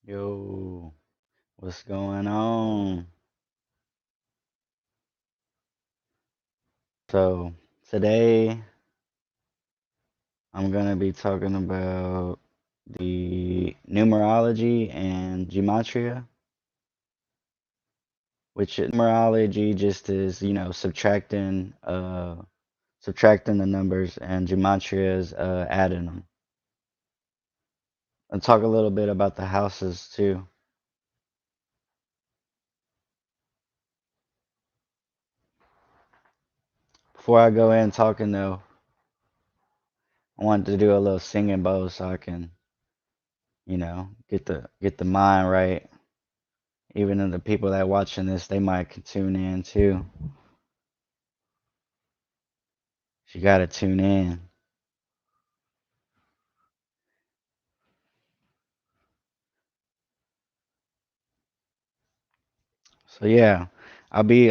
Yo, what's going on? So, today I'm going to be talking about the numerology and gematria, which numerology just is, subtracting the numbers, and gematria is adding them. And talk a little bit about the houses too. Before I go in talking though, I wanted to do a little singing bowl so I can, get the mind right. Even if the people that watching this, they might can tune in too. You gotta tune in. So yeah, I'll be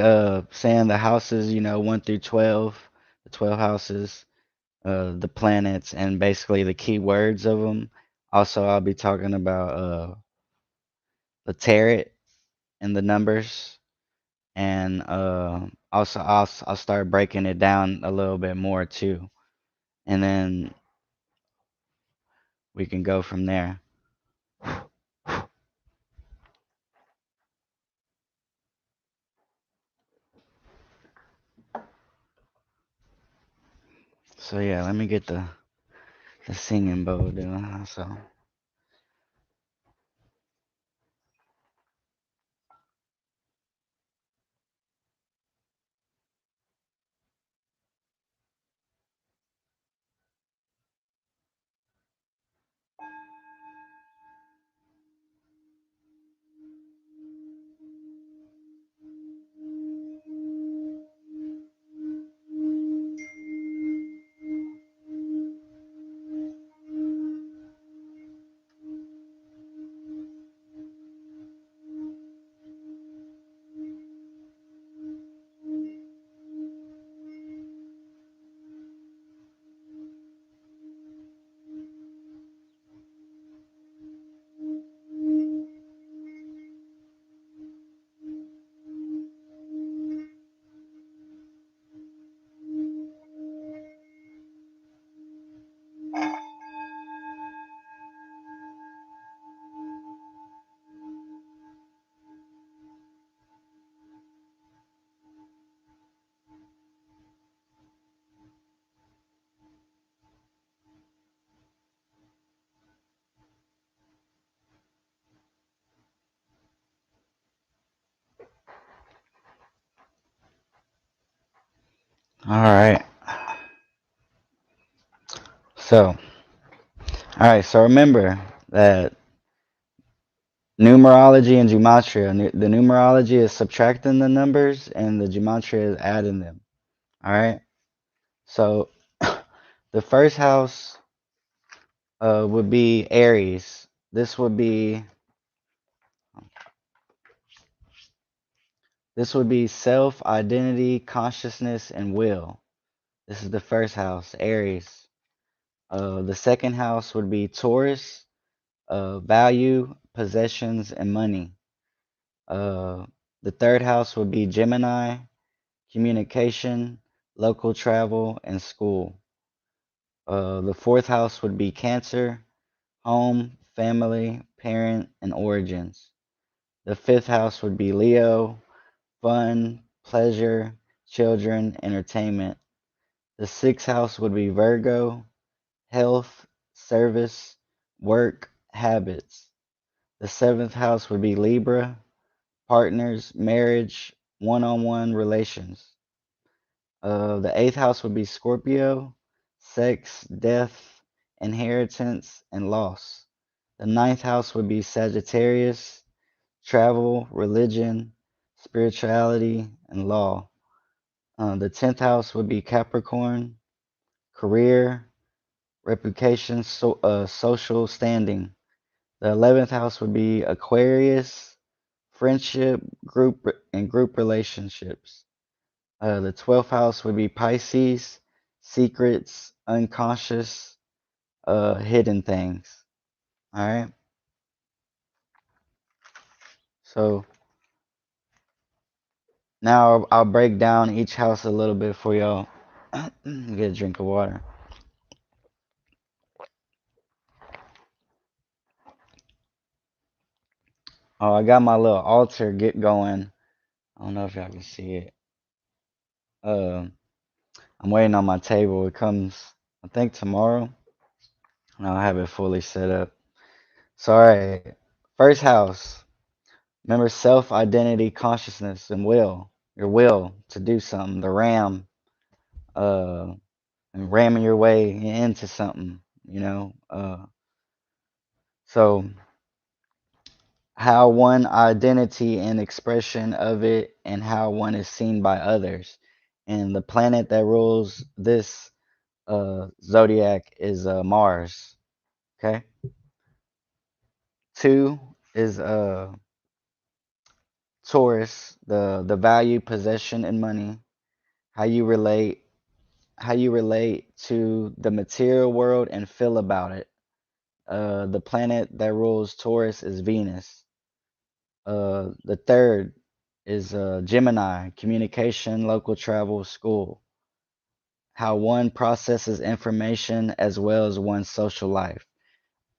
saying the houses, 1 through 12, the 12 houses, the planets, and basically the key words of them. Also, I'll be talking about the tarot and the numbers, and also I'll start breaking it down a little bit more too, and then we can go from there. So yeah, let me get the singing bowl doing. So. All right. So, all right. So remember that numerology and gematria. The numerology is subtracting the numbers, and the gematria is adding them. All right. So, the first house would be Aries. This would be self, identity, consciousness, and will. This is the first house, Aries. The second house would be Taurus, value, possessions, and money. Uh, the third house would be Gemini, communication, local travel, and school. The fourth house would be Cancer, home, family, parent, and origins. The fifth house would be Leo, fun, pleasure, children, entertainment. The sixth house would be Virgo, health, service, work, habits. The seventh house would be Libra, partners, marriage, one on one relations. The eighth house would be Scorpio, sex, death, inheritance, and loss. The ninth house would be Sagittarius, travel, religion, spirituality, and law. The 10th house would be Capricorn, career, reputation, social standing. The 11th house would be Aquarius, friendship, group relationships. The 12th house would be Pisces, secrets, unconscious, hidden things. All right. So now I'll break down each house a little bit for y'all. Get a drink of water. Oh, I got my little altar get going. I don't know if y'all can see it. Um, I'm waiting on my table. It comes, I think, tomorrow, and I'll have it fully set up. So, all right, first house. Remember self, identity, consciousness, and will. Your will to do something. The ram, uh, and ramming your way into something. You know. So how one identity and expression of it, and how one is seen by others. And the planet that rules this zodiac is Mars. Okay. Two is Taurus, the value, possession, and money. How you relate, how you relate to the material world and feel about it. The planet that rules Taurus is Venus. The third is Gemini, communication, local travel, school. How one processes information as well as one's social life.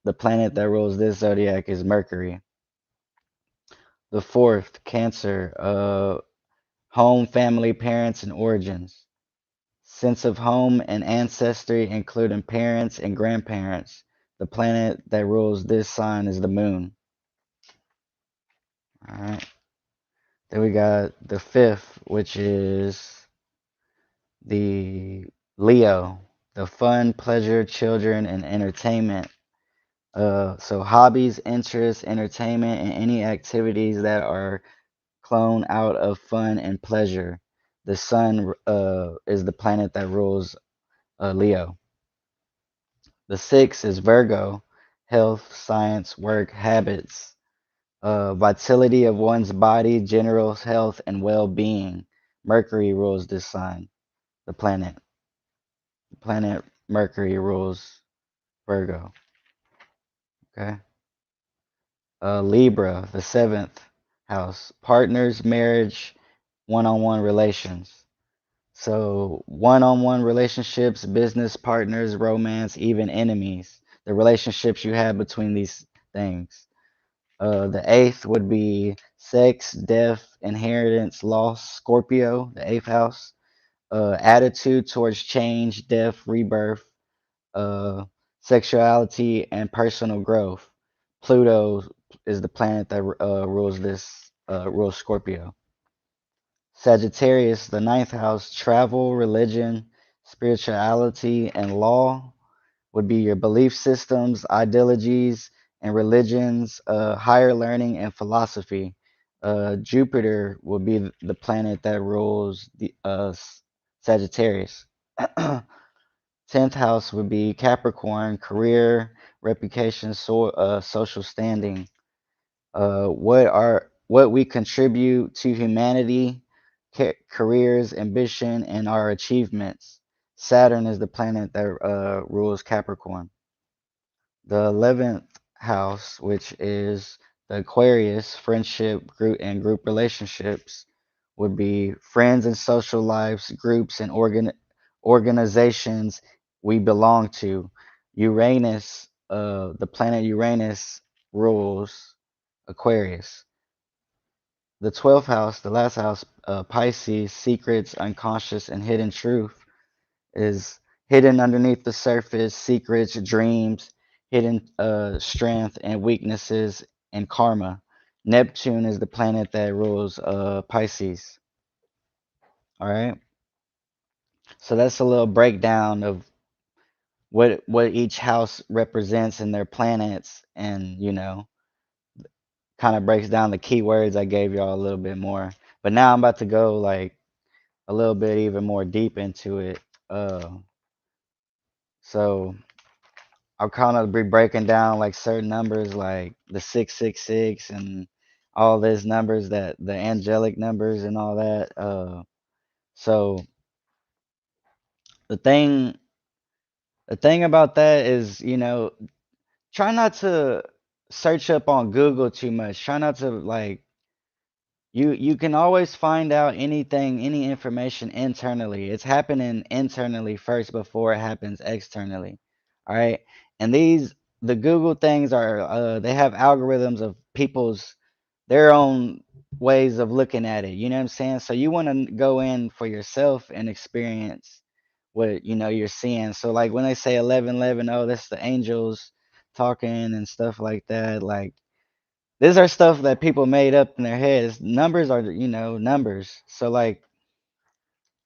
The planet that rules this zodiac is Mercury. The fourth, Cancer, home, family, parents, and origins. Sense of home and ancestry, including parents and grandparents. The planet that rules this sign is the moon. All right. Then we got the fifth, which is the Leo, the fun, pleasure, children, and entertainment. So hobbies, interests, entertainment, and any activities that are clone out of fun and pleasure. The sun is the planet that rules Leo. The sixth is Virgo, health, science, work, habits, vitality of one's body, general health, and well-being. Mercury rules this sign, the planet. The planet Mercury rules Virgo. Okay. Libra, the seventh house, partners, marriage, one-on-one relations. So, one-on-one relationships, business partners, romance, even enemies. The relationships you have between these things. The eighth would be sex, death, inheritance, loss, Scorpio, the eighth house. Attitude towards change, death, rebirth, uh, sexuality, and personal growth. Pluto is the planet that rules Scorpio. Sagittarius, the ninth house, travel, religion, spirituality, and law would be your belief systems, ideologies, and religions, higher learning, and philosophy. Jupiter would be the planet that rules the Sagittarius. 10th house would be Capricorn, career, reputation, social standing. What we contribute to humanity, careers, ambition, and our achievements. Saturn is the planet that rules Capricorn. The 11th house, which is the Aquarius, friendship, group relationships, would be friends and social lives, groups and organizations we belong to. Uranus, the planet Uranus rules Aquarius. The 12th house, the last house, Pisces, secrets, unconscious, and hidden truth, is hidden underneath the surface, secrets, dreams, hidden strength and weaknesses, and karma. Neptune is the planet that rules Pisces. All right. So that's a little breakdown of what each house represents in their planets, and kind of breaks down the keywords I gave y'all a little bit more. But now I'm about to go like a little bit even more deep into it. So I'll kind of be breaking down like certain numbers like the 666 and all these numbers, that the angelic numbers and all that. So the thing the thing about that is, try not to search up on Google too much. Try not to like You can always find out anything, any information internally. It's happening internally first before it happens externally. All right. And the Google things are they have algorithms of people's their own ways of looking at it. You know what I'm saying? So you want to go in for yourself and experience what you're seeing. So like when they say 1111, oh, that's the angels talking and stuff like that. Like these are stuff that people made up in their heads. Numbers are, numbers. So like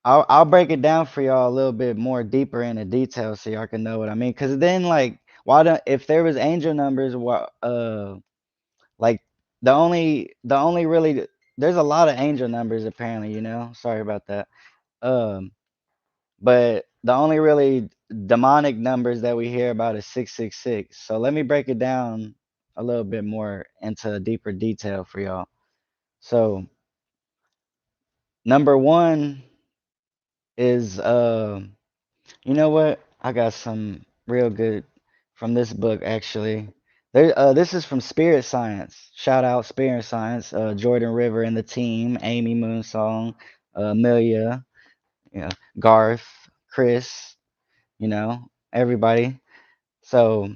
I'll break it down for y'all a little bit more deeper into detail so y'all can know what I mean. Cause then like why don't if there was angel numbers, what like the only really there's a lot of angel numbers apparently, Sorry about that. Um but the only really demonic numbers that we hear about is 666. So let me break it down a little bit more into deeper detail for y'all. So number one is you know what? I got some real good from this book actually. This is from Spirit Science. Shout out Spirit Science, Jordan River and the team, Amy Moonsong, Amelia, you know, Garth, Chris, everybody. So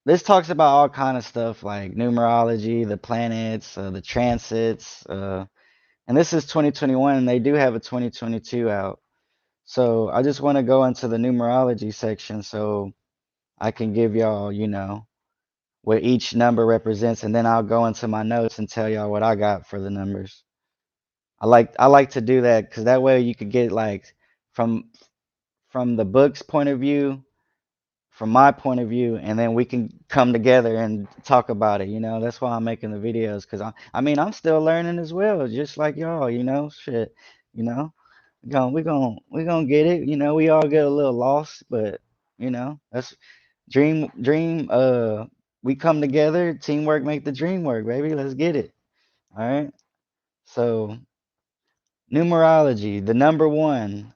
this talks about all kind of stuff like numerology, the planets, the transits, and this is 2021 and they do have a 2022 out. So I just want to go into the numerology section so I can give y'all, what each number represents, and then I'll go into my notes and tell y'all what I got for the numbers. I like to do that because that way you could get like from from the book's point of view, from my point of view, and then we can come together and talk about it. That's why I'm making the videos because I mean I'm still learning as well, just like y'all. Shit, you know. We gonna get it. We all get a little lost, but that's dream. We come together, teamwork make the dream work, baby. Let's get it. All right. So numerology, the number one.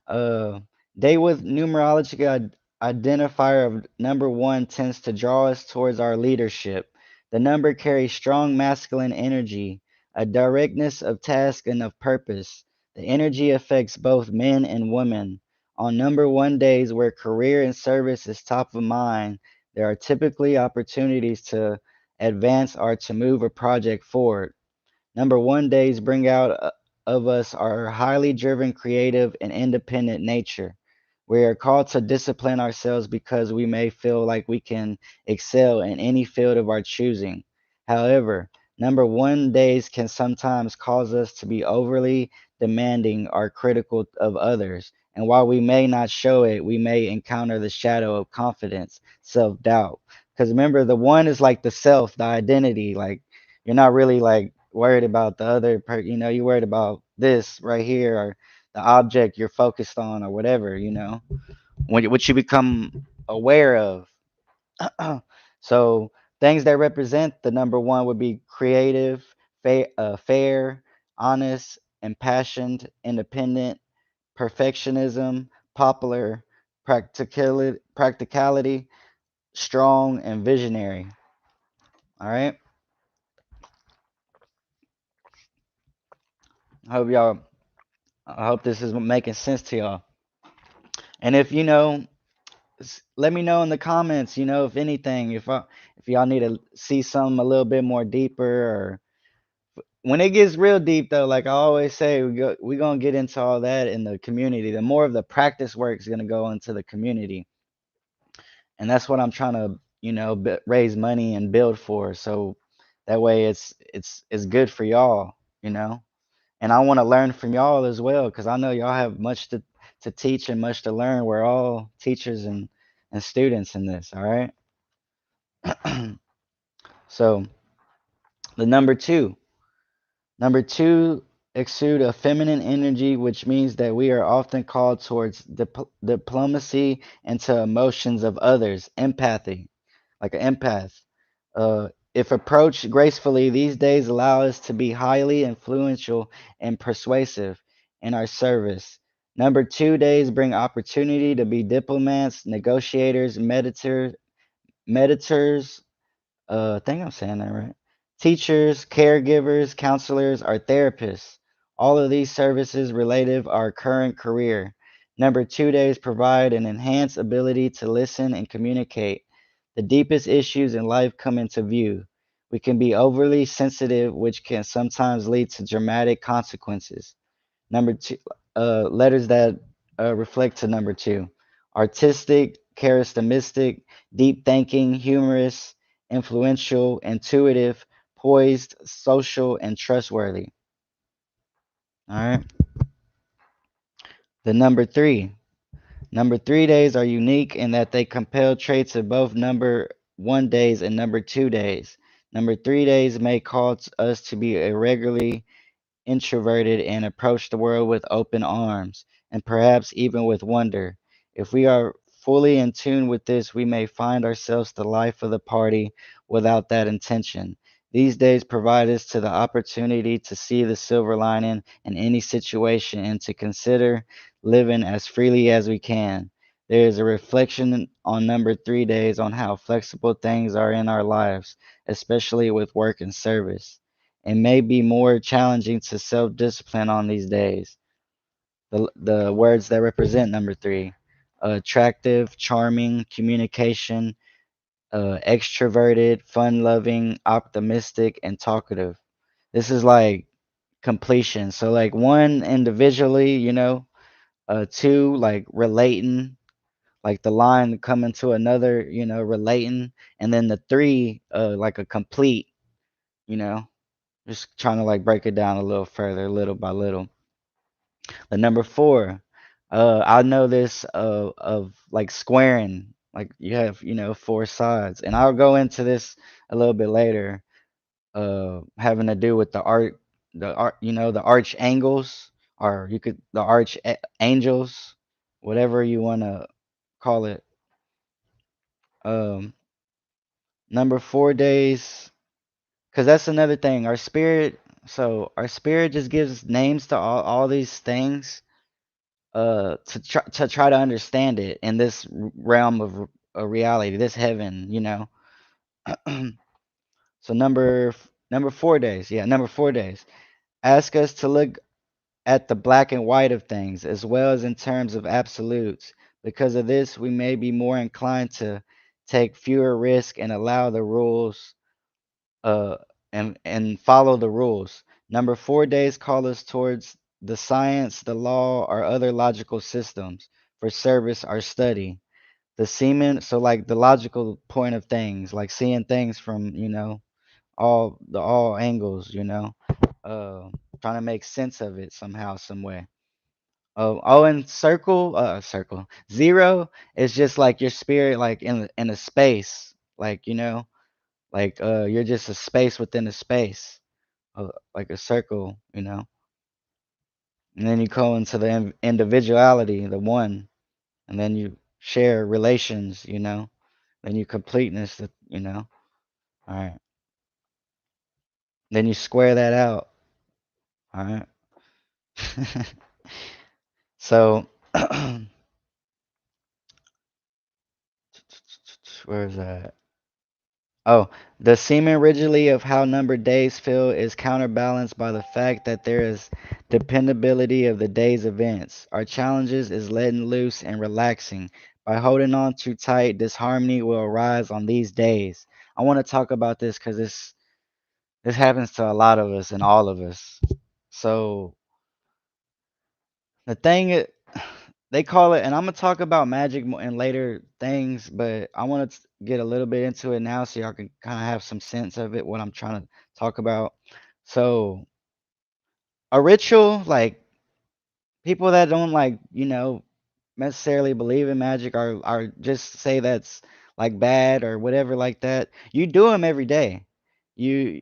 Day with numerology identifier of number one tends to draw us towards our leadership. The number carries strong masculine energy, a directness of task and of purpose. The energy affects both men and women. On number one days where career and service is top of mind, there are typically opportunities to advance or to move a project forward. Number one days bring out of us our highly driven, creative, and independent nature. We are called to discipline ourselves because we may feel like we can excel in any field of our choosing. However, number one days can sometimes cause us to be overly demanding or critical of others. And while we may not show it, we may encounter the shadow of confidence, self doubt. Because remember, the one is like the self, the identity. Like, you're not really like worried about the other you're worried about this right here or the object you're focused on or whatever, what you become aware of. So things that represent the number one would be creative, fair, honest, impassioned, independent, perfectionism, popular, practicality, strong, and visionary. All right. I hope y'all I hope this is making sense to y'all. And if let me know in the comments, if anything, if y'all need to see something a little bit more deeper, or when it gets real deep though, like I always say, we gonna get into all that in the community. The more of the practice work is gonna go into the community, and that's what I'm trying to, raise money and build for. So that way, it's good for y'all, you know. And I want to learn from y'all as well because I know y'all have much to teach and much to learn. We're all teachers and students in this, all right? So the number two exude a feminine energy, which means that we are often called towards diplomacy and to emotions of others, empathy, like an empath. If approached gracefully, these days allow us to be highly influential and persuasive in our service. Number two days bring opportunity to be diplomats, negotiators, meditators. I think I'm saying that right. Teachers, caregivers, counselors, or therapists. All of these services relative our current career. Number 2 days provide an enhanced ability to listen and communicate. The deepest issues in life come into view. We can be overly sensitive, which can sometimes lead to dramatic consequences. Number two, letters that reflect to number two: artistic, charismatic, deep thinking, humorous, influential, intuitive, poised, social, and trustworthy. All right. The number three. Number 3 days are unique in that they compel traits of both number 1 days and number 2 days. Number 3 days may cause us to be irregularly introverted and approach the world with open arms, and perhaps even with wonder. If we are fully in tune with this, we may find ourselves the life of the party without that intention. These days provide us to the opportunity to see the silver lining in any situation and to consider living as freely as we can. There is a reflection on number 3 days on how flexible things are in our lives, especially with work and service. It may be more challenging to self discipline on these days. The words that represent number three: attractive, charming, communication, extroverted, fun loving, optimistic, and talkative. This is like completion. So, like one, individually, two, like relating, like the line coming to another, relating, and then the three, like a complete, you know. Just trying to like break it down a little further, little by little. The number four, I know this of like squaring, like you have, four sides, and I'll go into this a little bit later, having to do with the arch angles, or you could the angels, whatever you want to call it. Um, Number 4 days, because that's another thing. Our spirit just gives names to all these things, to try to understand it in this realm of reality, this heaven, So number 4 days, yeah, number 4 days. Ask us to look at the black and white of things as well as in terms of absolutes. Because of this, we may be more inclined to take fewer risks and allow the rules, uh, and follow the rules. Number 4 days call us towards the science, the law, or other logical systems for service or study. The semen, so like the logical point of things, like seeing things from, all angles, uh, trying to make sense of it somehow, some way. Oh, and circle zero is just like your spirit, like in a space, like like you're just a space within a space, like a circle, and then you go into the individuality, the one, and then you share relations, then you completeness, all right, then you square that out, all right. So where is that? Oh, the seeming rigidity of how numbered days feel is counterbalanced by the fact that there is dependability of the day's events. Our challenges is letting loose and relaxing. By holding on too tight, disharmony will arise on these days. I want to talk about this because this happens to a lot of us and all of us. So the thing is, they call it, and I'm gonna talk about magic in later things, but I want to get a little bit into it now so y'all can kind of have some sense of it, what I'm trying to talk about. So, a ritual, like people that don't like, necessarily believe in magic, or just say that's like bad or whatever like that. You do them every day. You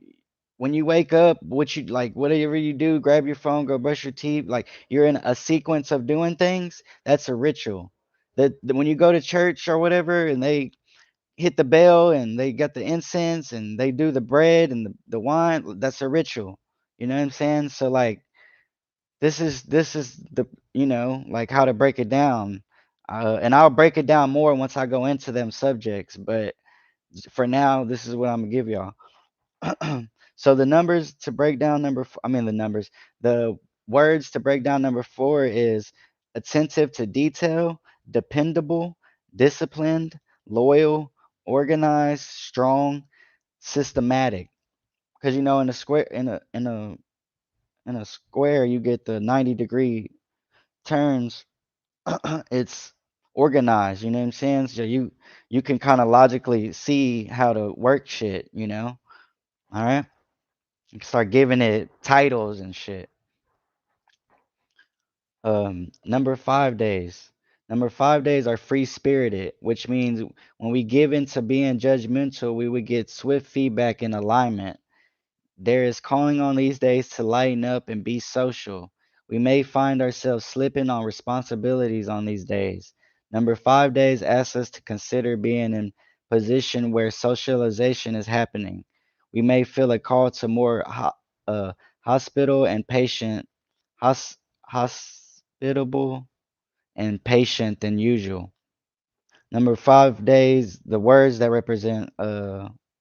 When you wake up, what you like, whatever you do, grab your phone, go brush your teeth, like you're in a sequence of doing things. That's a ritual. That when you go to church or whatever, and they hit the bell and they got the incense and they do the bread and the wine, that's a ritual. You know what I'm saying? So like this is the, like how to break it down. And I'll break it down more once I go into them subjects, but for now this is what I'm gonna give y'all. So the numbers to break down I mean the numbers, the words to break down number 4 is attentive to detail, dependable, disciplined, loyal, organized, strong, systematic. Because you know in a square in a square you get the 90-degree turns. It's organized, you know what I'm saying? So you can kind of logically see how to work shit, you know? All right? You can start giving it titles and shit. Number 5 days. Number 5 days are free spirited, which means when we give into being judgmental, we would get swift feedback and alignment. There is calling on these days to lighten up and be social. We may find ourselves slipping on responsibilities on these days. Number 5 days asks us to consider being in position where socialization is happening. We may feel a call to more hospital and patient, hos, hospitable and patient than usual. Number 5 days, the words that represent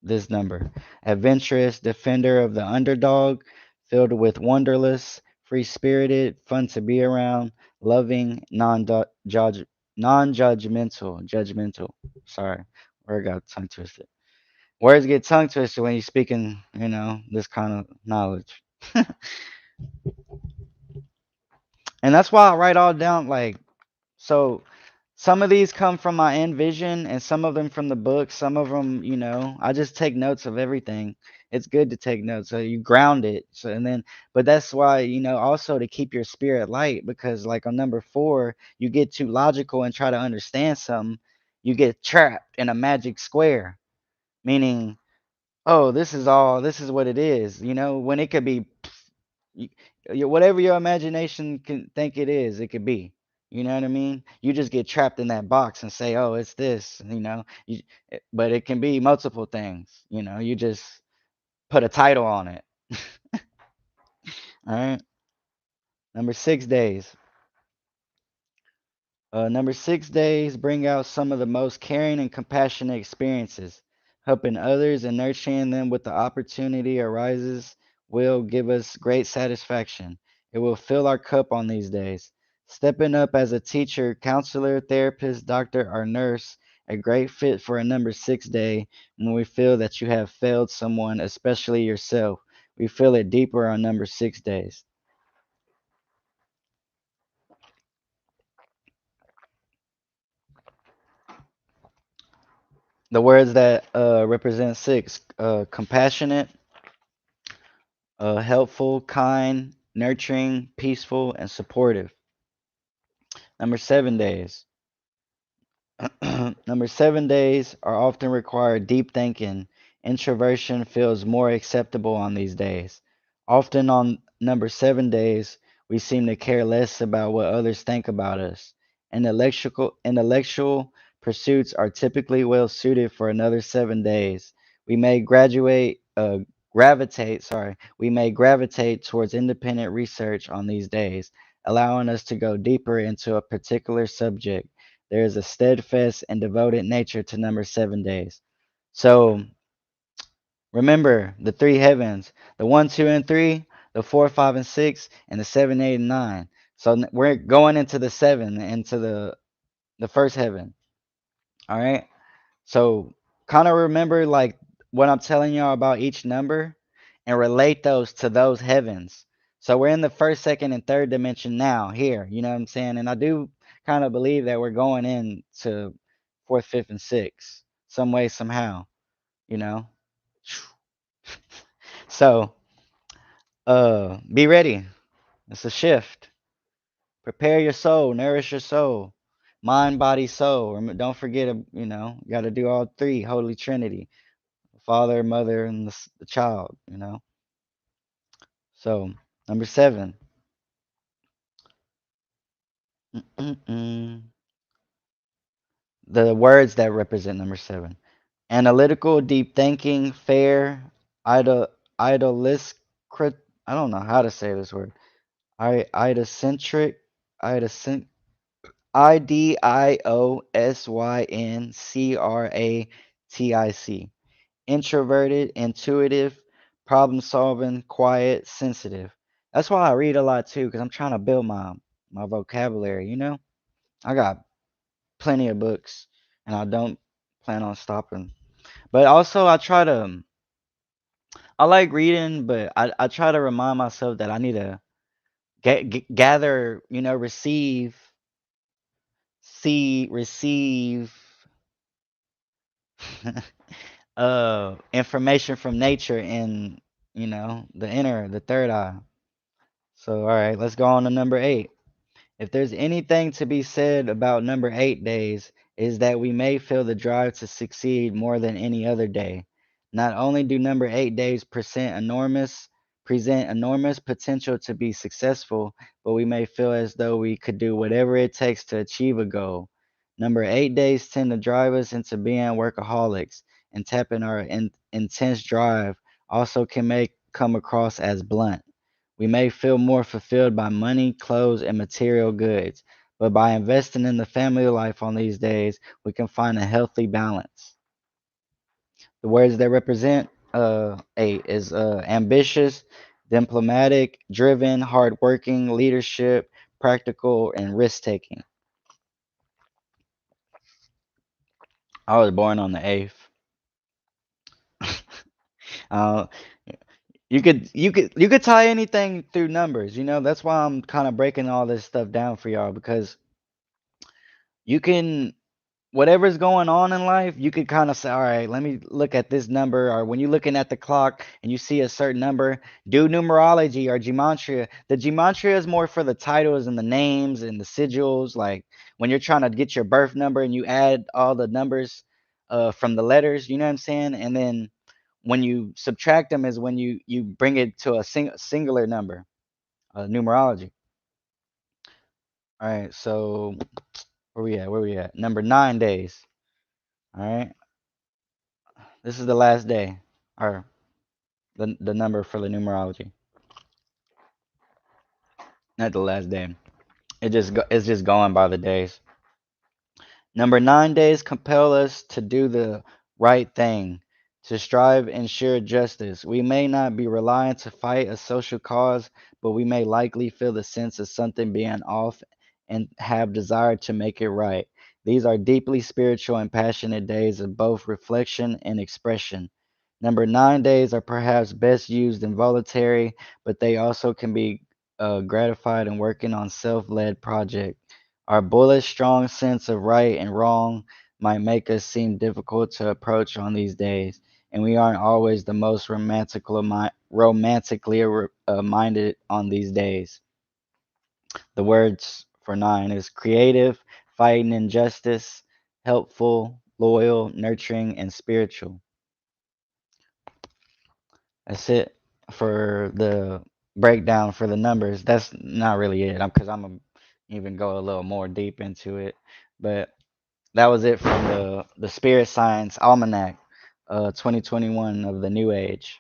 this number: adventurous, defender of the underdog, filled with wonderless, free spirited, fun to be around, loving, non-judgmental, judgmental. Sorry, word got tongue twisted. Words get tongue twisted when you're speaking, this kind of knowledge. And that's why I write all down so some of these come from my Envision and some of them from the book. Some of them, I just take notes of everything. It's good to take notes. So you ground it. So and then but that's why, also to keep your spirit light because like on number 4, you get too logical and try to understand something, you get trapped in a magic square, meaning, oh, this is what it is, when it could be you, whatever your imagination can think it is, it could be. You know what I mean? You just get trapped in that box and say, "Oh, it's this," but it can be multiple things. You just put a title on it. All right. Number 6 days. Number 6 days bring out some of the most caring and compassionate experiences. Helping others and nurturing them with the opportunity arises will give us great satisfaction. It will fill our cup on these days. Stepping up as a teacher, counselor, therapist, doctor, or nurse, a great fit for a number 6 day when we feel that you have failed someone, especially yourself. We feel it deeper on number 6 days. The words that represent six: compassionate, helpful, kind, nurturing, peaceful, and supportive. Number 7 days. Number 7 days are often require deep thinking. Introversion feels more acceptable on these days. Often on number 7 days, we seem to care less about what others think about us. Intellectual pursuits are typically well suited for another 7 days. We may we may gravitate towards independent research on these days, allowing us to go deeper into a particular subject. There is a steadfast and devoted nature to number 7 days. So remember the three heavens: the 1, 2, and 3, the 4, 5, and 6, and the 7, 8, and 9. So we're going into the 7, into the first heaven. All right. So kind of remember like what I'm telling y'all about each number and relate those to those heavens. So we're in the first, second, and third dimension now, here. You know what I'm saying? And I do kind of believe that we're going into fourth, fifth, and sixth, some way, somehow, you know? So be ready. It's a shift. Prepare your soul, nourish your soul, mind, body, soul. Don't forget, you got to do all three, Holy Trinity: father, mother, and the child, So, number 7. Mm-mm-mm. The words that represent number 7: analytical, deep thinking, fair, idol, idolisk, I don't know how to say this word. Idocentric, idocent, IDIOSYNCRATIC. Introverted, intuitive, problem solving, quiet, sensitive. That's why I read a lot too, because I'm trying to build my vocabulary, you know? I got plenty of books and I don't plan on stopping. But also I like reading, but I try to remind myself that I need to gather, you know, receive information from nature in, you know, the third eye. So, all right, let's go on to number 8. If there's anything to be said about number 8 days, is that we may feel the drive to succeed more than any other day. Not only do number 8 days present enormous potential to be successful, but we may feel as though we could do whatever it takes to achieve a goal. Number 8 days tend to drive us into being workaholics, and tapping our intense drive also can make come across as blunt. We may feel more fulfilled by money, clothes, and material goods, but by investing in the family life on these days, we can find a healthy balance. The words that represent 8 is ambitious, diplomatic, driven, hardworking, leadership, practical, and risk taking. I was born on the 8th. uh, you could tie anything through numbers, you know. That's why I'm kind of breaking all this stuff down for y'all because you can whatever's going on in life, you could kind of say, all right, let me look at this number. Or when you're looking at the clock and you see a certain number, do numerology or gematria. The gematria is more for the titles and the names and the sigils. Like when you're trying to get your birth number and you add all the numbers from the letters, you know what I'm saying? And then when you subtract them is when you bring it to a singular number, numerology. All right, so where we at? Where we at? Number 9 days. All right. This is the last day, or the number for the numerology. Not the last day. It's just going by the days. Number 9 days compel us to do the right thing, to strive and ensure justice. We may not be reliant to fight a social cause, but we may likely feel the sense of something being off and have desire to make it right. These are deeply spiritual and passionate days of both reflection and expression. Number 9 days are perhaps best used in voluntary, but they also can be gratified in working on self-led projects. Our bullish, strong sense of right and wrong might make us seem difficult to approach on these days, and we aren't always the most romantically minded on these days. The words for 9 is creative, fighting injustice, helpful, loyal, nurturing, and spiritual. That's it for the breakdown for the numbers. That's not really it, because I'm gonna even go a little more deep into it, but that was it from the Spirit Science Almanac, 2021 of the New Age.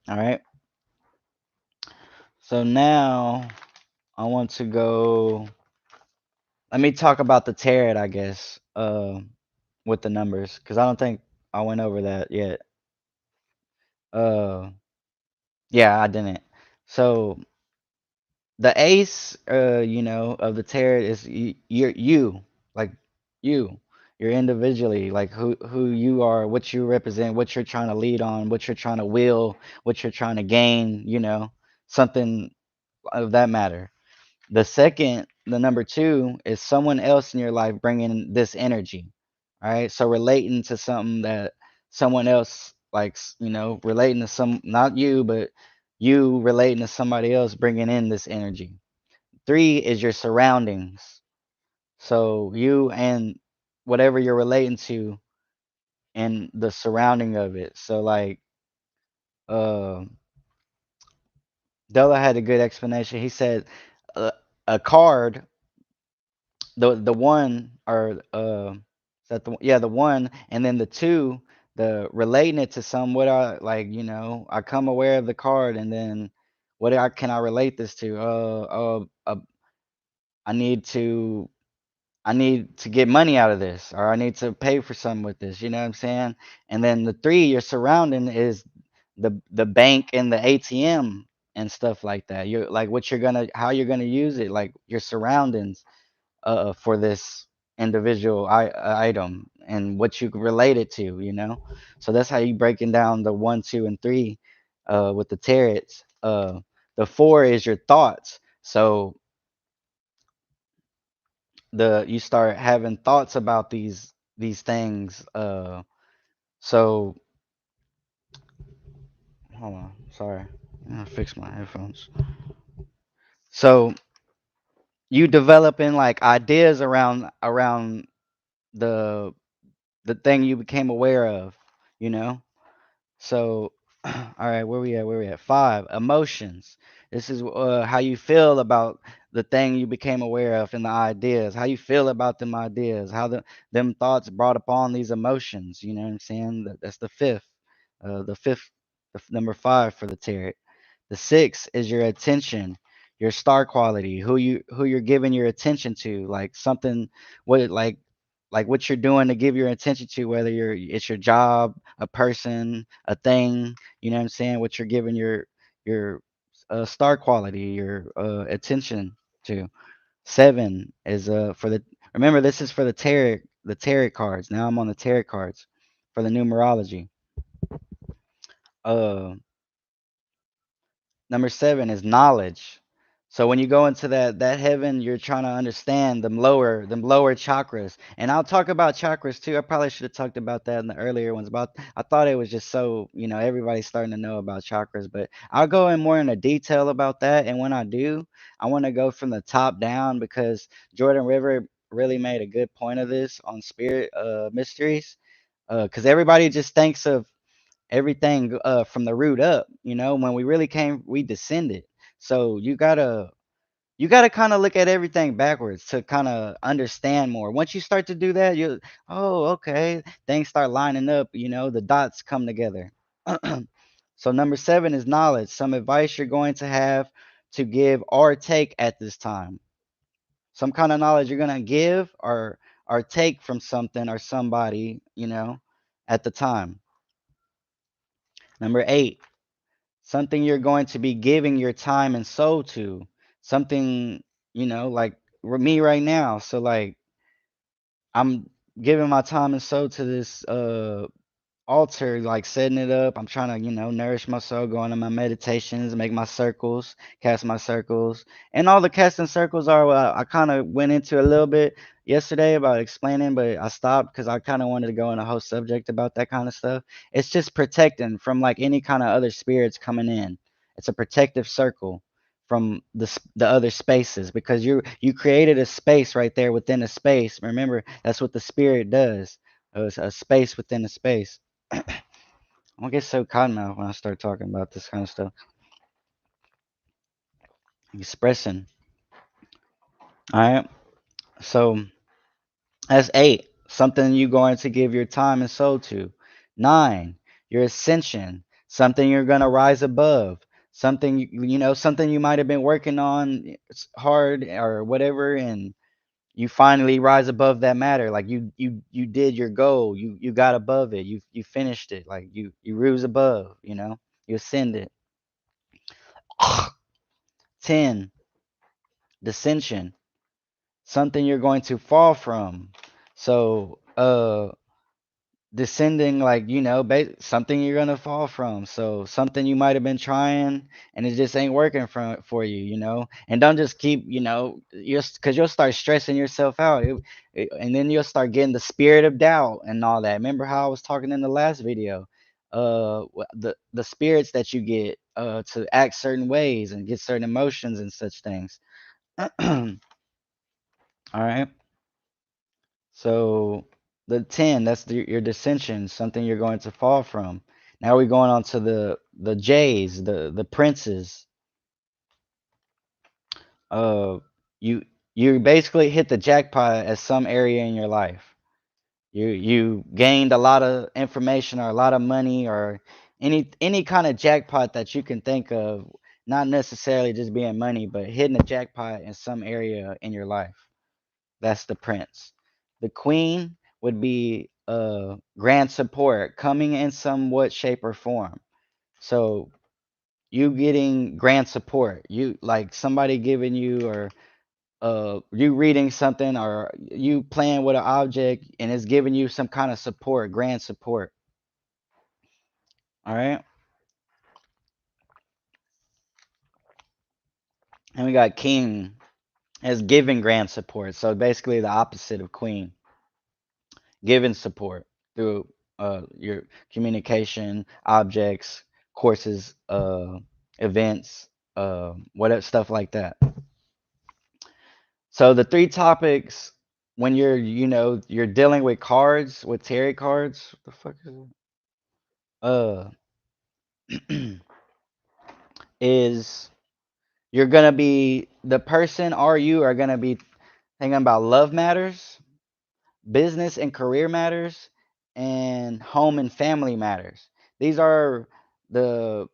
All right. So now I want to go. Let me talk about the tarot, I guess, with the numbers, because I don't think I went over that yet. Uh, yeah, I didn't. So the ace, you know, of the tarot is like you, you're individually, like who you are, what you represent, what you're trying to lead on, what you're trying to will, what you're trying to gain, you know, something of that matter. The number two, is someone else in your life bringing this energy. All right, so relating to something that someone else likes, you know, relating to not you, but you relating to somebody else bringing in this energy. 3 is your surroundings. So you and whatever you're relating to and the surrounding of it. So like uh Della had a good explanation. He said uh, a card, the one, or is that the one, and then the two, the relating it to some, what I like, you know, I come aware of the card, and then what can I relate this to? I need to I need to get money out of this, or I need to pay for something with this. You know what I'm saying? And then the 3, your surrounding, is the bank and the ATM and stuff like that. You're like what you're gonna how you're gonna use it, like your surroundings for this individual item and what you can relate it to, you know. So that's how you breaking down the one, two, and three with the tarots. The four is your thoughts. So the you start having thoughts about these things. So hold on, sorry, I gotta fix my headphones. So you developing like ideas around the the thing you became aware of, you know. So, all right, where we at? Where we at? Five, emotions. This is how you feel about the thing you became aware of and the ideas. How you feel about them ideas. How them thoughts brought upon these emotions. You know what I'm saying? That's the fifth. The fifth, number five for the tarot. The sixth is your attention, your star quality, who you're giving your attention to, like something, what like what you're doing to give your attention to, whether it's your job, a person, a thing, you know what I'm saying? What you're giving your star quality, your attention to. Seven is for the remember this is for the tarot cards. Now I'm on the tarot cards for the numerology. Uh Number seven is knowledge. So when you go into that heaven, you're trying to understand them lower chakras. And I'll talk about chakras too. I probably should have talked about that in the earlier ones, but I thought it was just so, everybody's starting to know about chakras. But I'll go in more into detail about that. And when I do, I want to go from the top down because Jordan River really made a good point of this on spirit mysteries. Because everybody just thinks of everything from the root up. When we really came, we descended. So you gotta kind of look at everything backwards to kind of understand more. Once you start to do that, oh, okay, things start lining up. The dots come together. So number seven is knowledge. Some advice you're going to have to give or take at this time. Some kind of knowledge you're gonna give or take from something or somebody. At the time. Number eight, something you're going to be giving your time and soul to, something, like me right now. So like I'm giving my time and soul to this altar, like setting it up. I'm trying to, nourish my soul, go into my meditations, make my circles, cast my circles. And all the casting circles are I kind of went into a little bit yesterday about explaining, but I stopped because I kind of wanted to go in a whole subject about that kind of stuff. It's just protecting from like any kind of other spirits coming in. It's a protective circle from the other spaces because you created a space right there within a space. Remember, that's what the spirit does. It's a space within a space. I don't get so cottonmouth when I start talking about this kind of stuff. Expressing. All right. So that's eight. Something you're going to give your time and soul to. Nine. Your ascension. Something you're going to rise above. Something something you might have been working on hard or whatever, and you finally rise above that matter. Like you did your goal. You got above it. You finished it. Like you rose above. You ascended. 10, dissension, something you're going to fall from. So, descending, like, something you're going to fall from. So, something you might have been trying and it just ain't working for you, and don't just keep, because you'll start stressing yourself out. And then you'll start getting the spirit of doubt and all that. Remember how I was talking in the last video? The spirits that you get to act certain ways and get certain emotions and such things. All right. So the 10, that's your dissension, something you're going to fall from. Now we're going on to the J's, the princes. Uh you you basically hit the jackpot at some area in your life. You gained a lot of information or a lot of money or any kind of jackpot that you can think of, not necessarily just being money, but hitting a jackpot in some area in your life. That's the prince. The queen would be grand support coming in somewhat shape or form. So you getting grant support, you like somebody giving you, or you reading something, or you playing with an object and it's giving you some kind of support, grant support. All right. And we got king as giving grant support. So basically the opposite of queen, giving support through your communication, objects, courses, events, whatever stuff like that. So the three topics when you're, you're dealing with cards, with tarot cards. What the fuck is it? Is you're gonna be the person, or you are gonna be thinking about love matters, business and career matters, and home and family matters. These are the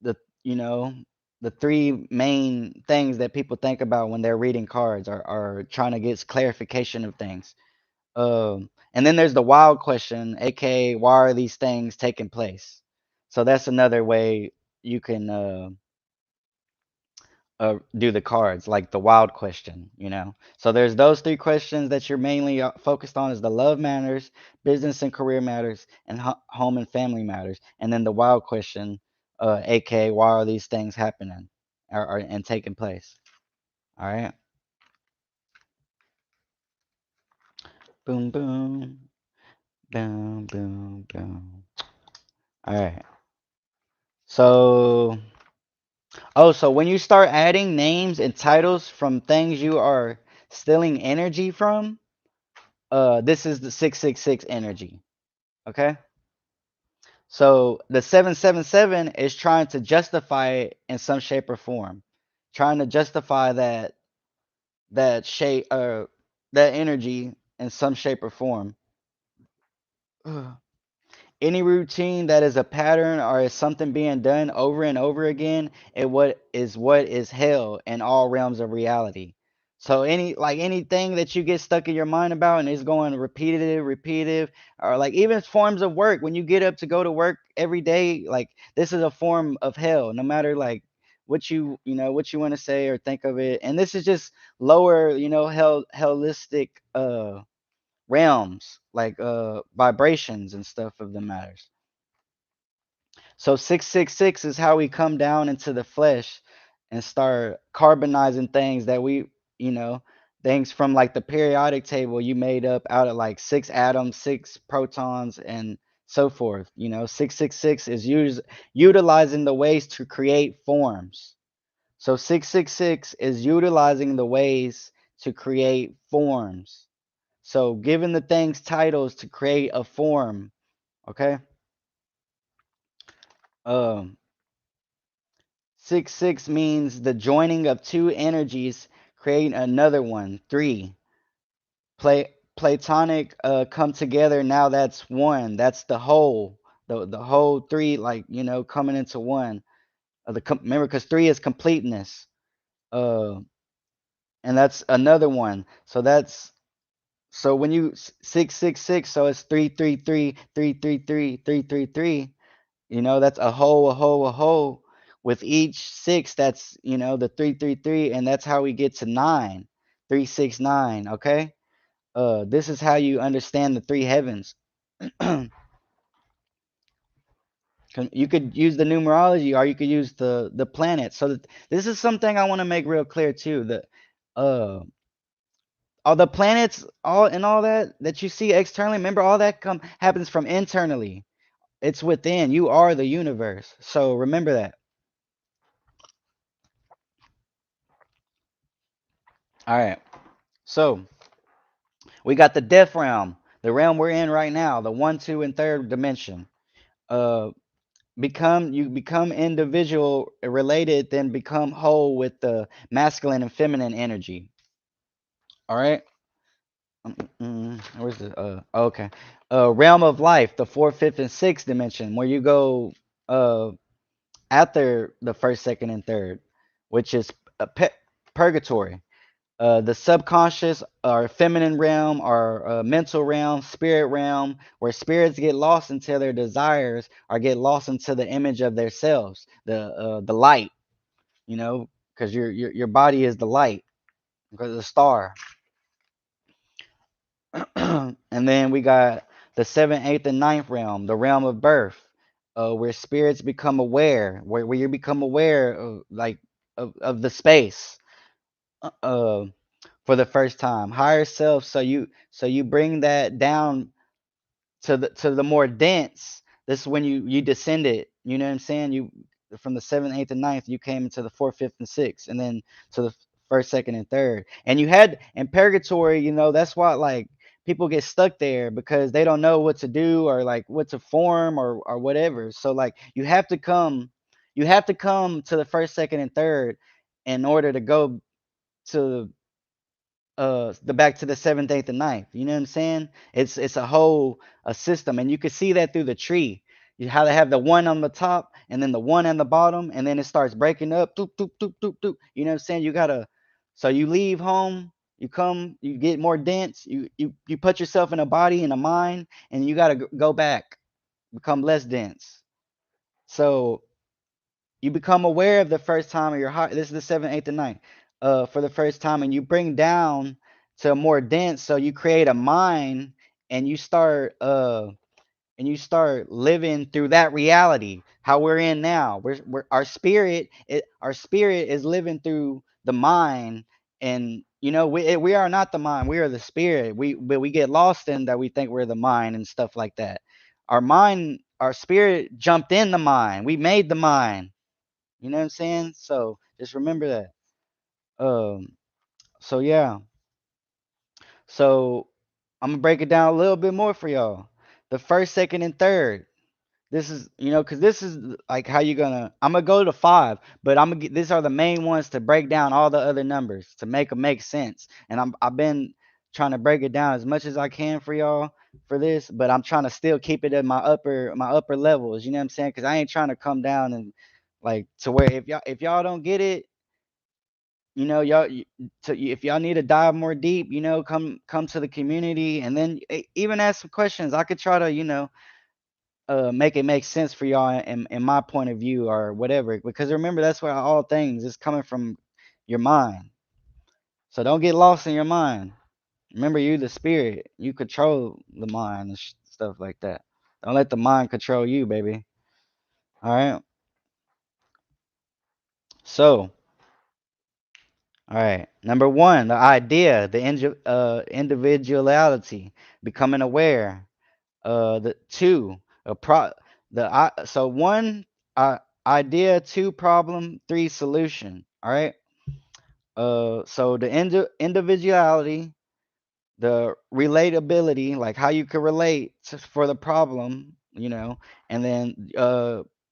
the you know the three main things that people think about when they're reading cards, are trying to get clarification of things. And then there's the wild question, aka why are these things taking place? So that's another way you can do the cards, like the wild question. So there's those three questions that you're mainly focused on, is the love matters, business and career matters, and home and family matters. And then the wild question, aka why are these things happening, and taking place? All right. Boom, boom, boom, boom, boom. All right. So, so when you start adding names and titles from things you are stealing energy from, this is the 666 energy. Okay? So the 777 is trying to justify it in some shape or form. Trying to justify that shape, that energy in some shape or form. Any routine that is a pattern or is something being done over and over again, what is hell in all realms of reality. So anything that you get stuck in your mind about and is going repetitive, or like even forms of work, when you get up to go to work every day, like this is a form of hell, no matter like what you want to say or think of it. And this is just lower, hellistic realms, like vibrations and stuff of the matters. So 666 is how we come down into the flesh and start carbonizing things that you know things from like the periodic table, you made up out of like 6 atoms, 6 protons, and so forth. 666 is utilizing the ways to create forms. So 666 is utilizing the ways to create forms. So giving the things titles to create a form. Okay. 6 6 means the joining of two energies creating another one. 3, Platonic come together. Now that's one. That's the whole. The whole three, like coming into one. Remember, because 3 is completeness. Uh, and that's another one. So when you 666, so it's 333, 333, 333. That's a whole, a whole, a whole. With each six, that's the 333, and that's how we get to 9, 369. Okay. This is how you understand the three heavens. You could use the numerology, or you could use the planets. So this is something I want to make real clear too. That uh, all the planets, all that you see externally. Remember, all that happens from internally. It's within. You are the universe. So remember that. All right. So we got the death realm, the realm we're in right now, the one, two, and third dimension. Uh, you become individual related, then become whole with the masculine and feminine energy. All right. Where's the okay. Realm of life, the fourth, fifth, and sixth dimension, where you go uh after the first, second, and third, which is a purgatory. The subconscious or feminine realm or mental realm, spirit realm, where spirits get lost into their desires or get lost into the image of themselves, the light, you know, because your body is the light, because of the star. And then we got the seventh, eighth, and ninth realm, the realm of birth, where spirits become aware, where you become aware of like of the space. Uh, for the first time. Higher self, so you bring that down to the more dense. This is when you descended. You know what I'm saying? You from the seventh, eighth, and ninth, you came into the fourth, fifth, and sixth, and then to the first, second, and third. And you had in purgatory. That's why like people get stuck there because they don't know what to do or like what to form or whatever. So like you have to come to the first, second, and third in order to go to the back to the seventh, eighth, and ninth. You know what I'm saying? It's a whole a system, and you can see that through the tree. You how they have the one on the top and then the one on the bottom, and then it starts breaking up. Doop, doop, doop, doop, doop. You know what I'm saying? You gotta so you leave home, you come, you get more dense, you put yourself in a body and a mind, and you gotta go back, become less dense. So you become aware of the first time of your heart. This is the seventh, eighth, and ninth. For the first time, and you bring down to a more dense. So you create a mind, and you start living through that reality. How we're in now. Our spirit is living through the mind, and we are not the mind. We are the spirit. We get lost in that. We think we're the mind and stuff like that. Our spirit jumped in the mind. We made the mind. You know what I'm saying? So just remember that. Um, so yeah. So I'm gonna break it down a little bit more for y'all. The first, second, and third. This is, because this is like how you're gonna. I'm gonna go to five, but I'm gonna get. These are the main ones to break down all the other numbers to make them make sense. And I've been trying to break it down as much as I can for y'all for this, but I'm trying to still keep it at my upper levels. You know what I'm saying? Because I ain't trying to come down and like to where if y'all don't get it, y'all if y'all need to dive more deep, come to the community and then even ask some questions. I could try to make it make sense for y'all in my point of view or whatever, because remember that's where all things is coming from, your mind. So don't get lost in your mind. Remember, you the spirit, you control the mind and stuff like that. Don't let the mind control you, baby. All right. So all right, number one, the idea, the individuality, becoming aware. The two, a pro, so one, idea, two, problem, three, solution. All right. So the individuality, the relatability, like how you can relate for the problem, and then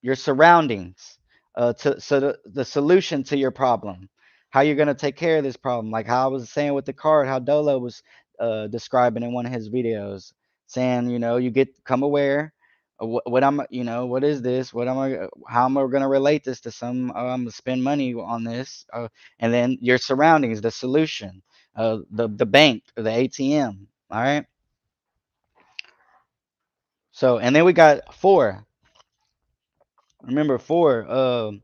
your surroundings, so the solution to your problem, how you're gonna take care of this problem, like how I was saying with the card, how Dolo was describing in one of his videos, saying you come aware. What I'm, what is this? What am I? How am I gonna relate this to some? I'm gonna spend money on this, and then your surroundings, the solution, the bank or the ATM. All right. So and then we got four. Remember four.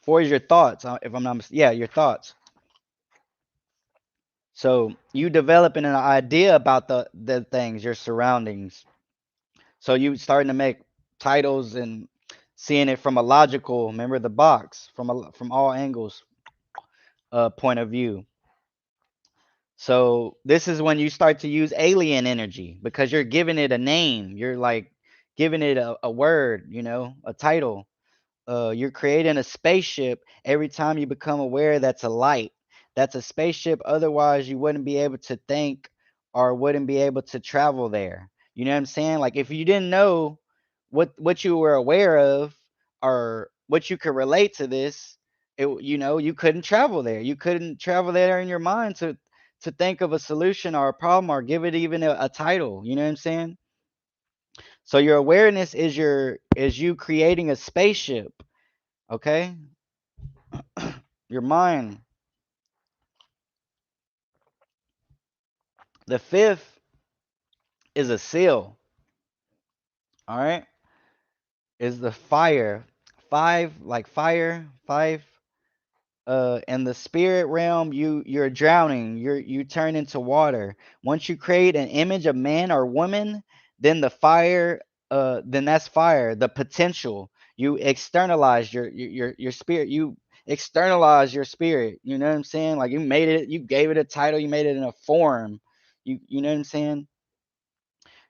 Four is your thoughts. If I'm not yeah, your thoughts. So you developing an idea about the things, your surroundings. So you starting to make titles and seeing it from a logical. Remember the box from all angles point of view. So this is when you start to use alien energy because you're giving it a name. You're like giving it a word, a title. You're creating a spaceship every time you become aware that's a light. That's a spaceship. Otherwise, you wouldn't be able to think or wouldn't be able to travel there. You know what I'm saying? Like if you didn't know what you were aware of or what you could relate to this, you couldn't travel there. You couldn't travel there in your mind to think of a solution or a problem or give it even a title. You know what I'm saying? So your awareness is you creating a spaceship. Okay, your mind. The fifth is a seal. All right, is the fire. Five, like fire. Five. In the spirit realm, you're drowning. You turn into water. Once you create an image of man or woman, then the fire. Then that's fire. The potential. You externalize your spirit. You externalize your spirit. You know what I'm saying? Like you made it. You gave it a title. You made it in a form. You know what I'm saying?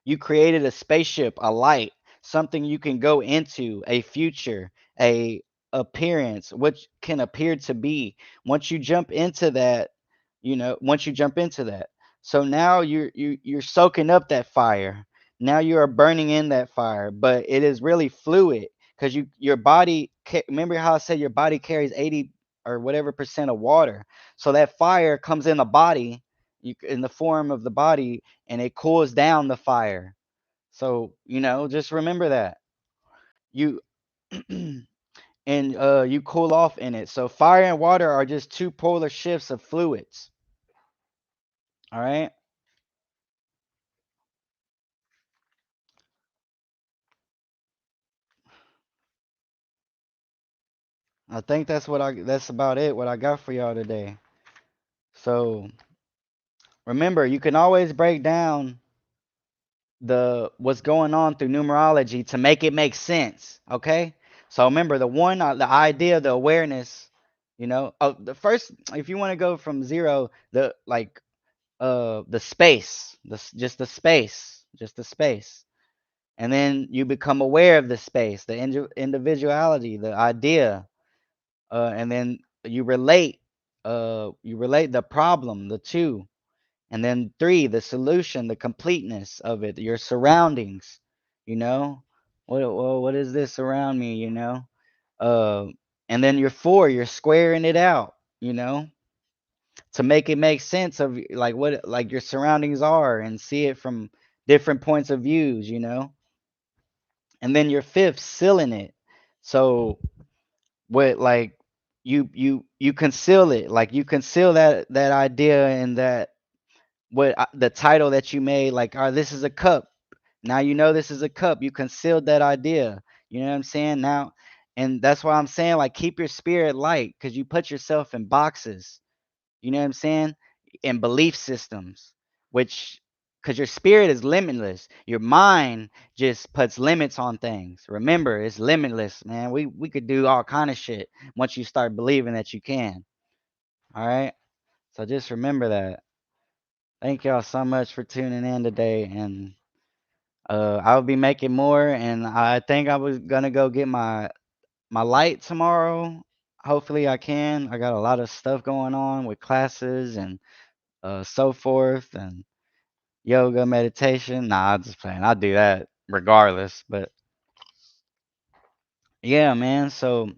You created a spaceship, a light, something you can go into, a future, a appearance, which can appear to be. Once you jump into that, once you jump into that. So now you're soaking up that fire. Now you are burning in that fire, but it is really fluid because your body remember how I said your body carries 80 or whatever percent of water. So that fire comes in the body, in the form of the body, and it cools down the fire. So, just remember that. You and you cool off in it. So fire and water are just two polar shifts of fluids. All right? I think that's about it what I got for y'all today. So, remember, you can always break down the what's going on through numerology to make it make sense, okay? So remember the idea, the awareness, the first, if you want to go from zero, the space, just the space, and then you become aware of the space, the individuality, the idea, and then you relate the problem, the two, and then three, the solution, the completeness of it, your surroundings, you know, what is this around me, uh, and then your four, you're squaring it out, you know to make it make sense of like what like your surroundings are and see it from different points of views, and then your fifth sealing it. So what like you conceal it, like you conceal that idea and that the title that you made, like, oh, this is a cup. Now this is a cup. You concealed that idea. You know what I'm saying? Now, and that's why I'm saying, like, keep your spirit light because you put yourself in boxes. You know what I'm saying? And belief systems, which, because your spirit is limitless. Your mind just puts limits on things. Remember, it's limitless, man. We could do all kind of shit once you start believing that you can. All right. So just remember that. Thank y'all so much for tuning in today, and I'll be making more. And I think I was gonna go get my light tomorrow. Hopefully, I can. I got a lot of stuff going on with classes and so forth, and yoga, meditation. Nah, I'm just playing. I'll do that regardless. But yeah, man. So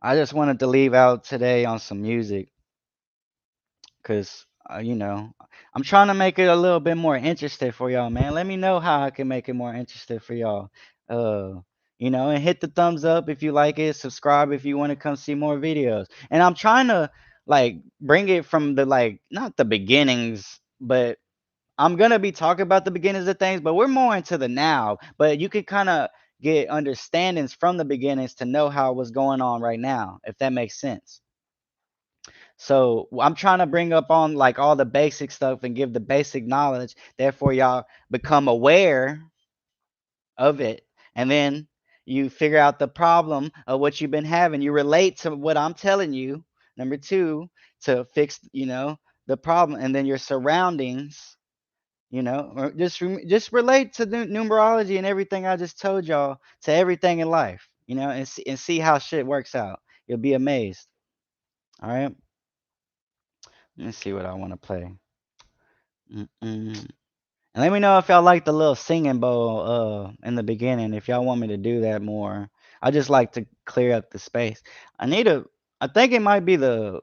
I just wanted to leave out today on some music because, I'm trying to make it a little bit more interesting for y'all, man. Let me know how I can make it more interesting for y'all. Uh, and hit the thumbs up if you like it. Subscribe if you want to come see more videos. And I'm trying to like bring it from the like not the beginnings, but I'm gonna be talking about the beginnings of things, but we're more into the now. But you could kind of get understandings from the beginnings to know how what's going on right now, if that makes sense. So I'm trying to bring up on like all the basic stuff and give the basic knowledge. Therefore, y'all become aware of it, and then you figure out the problem of what you've been having. You relate to what I'm telling you. Number two, to fix, the problem, and then your surroundings or just relate to the numerology and everything I just told y'all to everything in life, and see how shit works out. You'll be amazed. All right. Let me see what I want to play. Mm-mm. And let me know if y'all like the little singing bowl in the beginning. If y'all want me to do that more, I just like to clear up the space. I need a. I think it might be the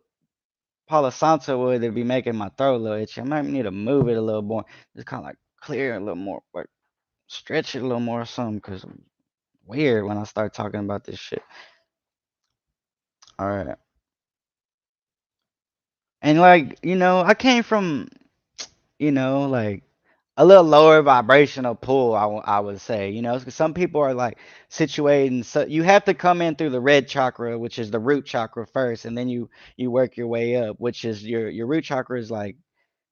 Palo Santo wood that be making my throat a little itchy. I might need to move it a little more. Just kind of like clear it a little more, like stretch it a little more or something. Cause I'm weird when I start talking about this shit. All right. And like, I came from like a little lower vibrational pull, I would say, 'cause some people are like situating, so you have to come in through the red chakra, which is the root chakra first, and then you work your way up, which is your root chakra is like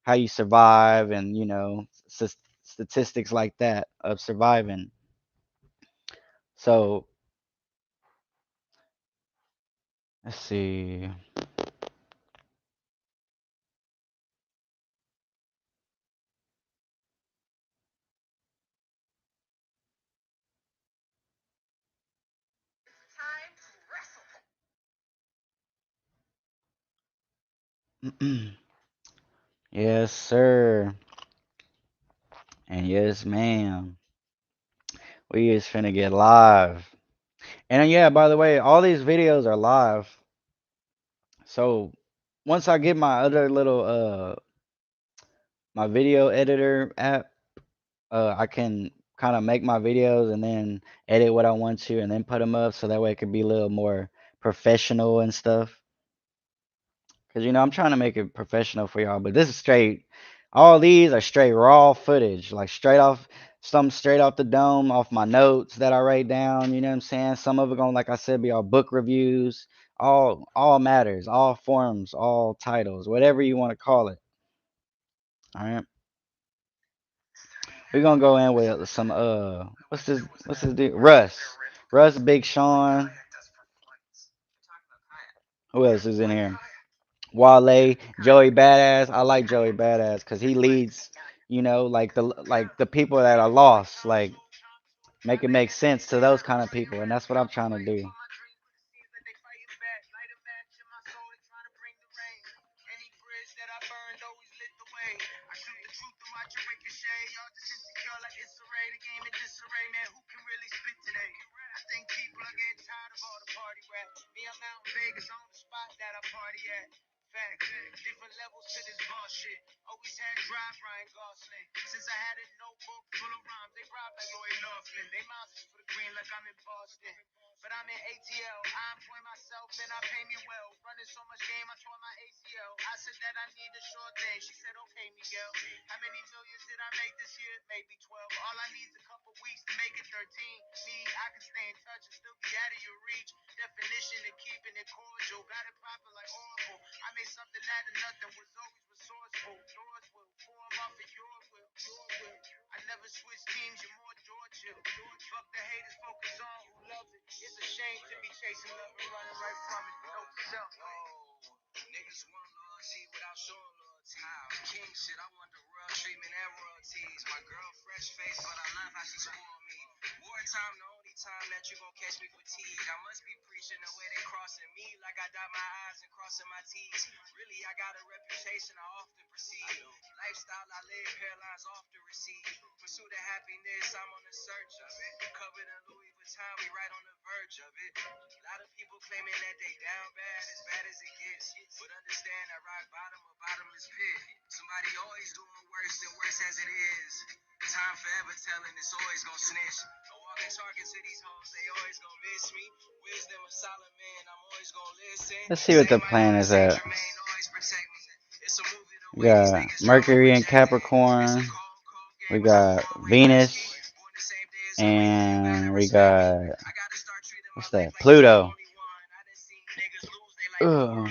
how you survive and, statistics like that of surviving. So, let's see. Yes, sir. And yes, ma'am. We is finna get live. And yeah, by the way, all these videos are live. So once I get my other little my video editor app, I can kind of make my videos and then edit what I want to and then put them up so that way it could be a little more professional and stuff. Cause I'm trying to make it professional for y'all, but this is straight. All these are straight raw footage, like straight off the dome, off my notes that I write down. You know what I'm saying? Some of it gonna, like I said, be all book reviews. All matters, all forms, all titles, whatever you want to call it. All right. We're gonna go in with some what's this dude? Russ, Big Sean. Who else is in here? Wale, Joey Badass. I like Joey Badass because he leads, like the people that are lost, like make it make sense to those kind of people, and that's what I'm trying to do. Let's see what the plan is at. We got Mercury and Capricorn. We got Venus, and we got what's that? Pluto. Ugh.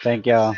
Thank y'all.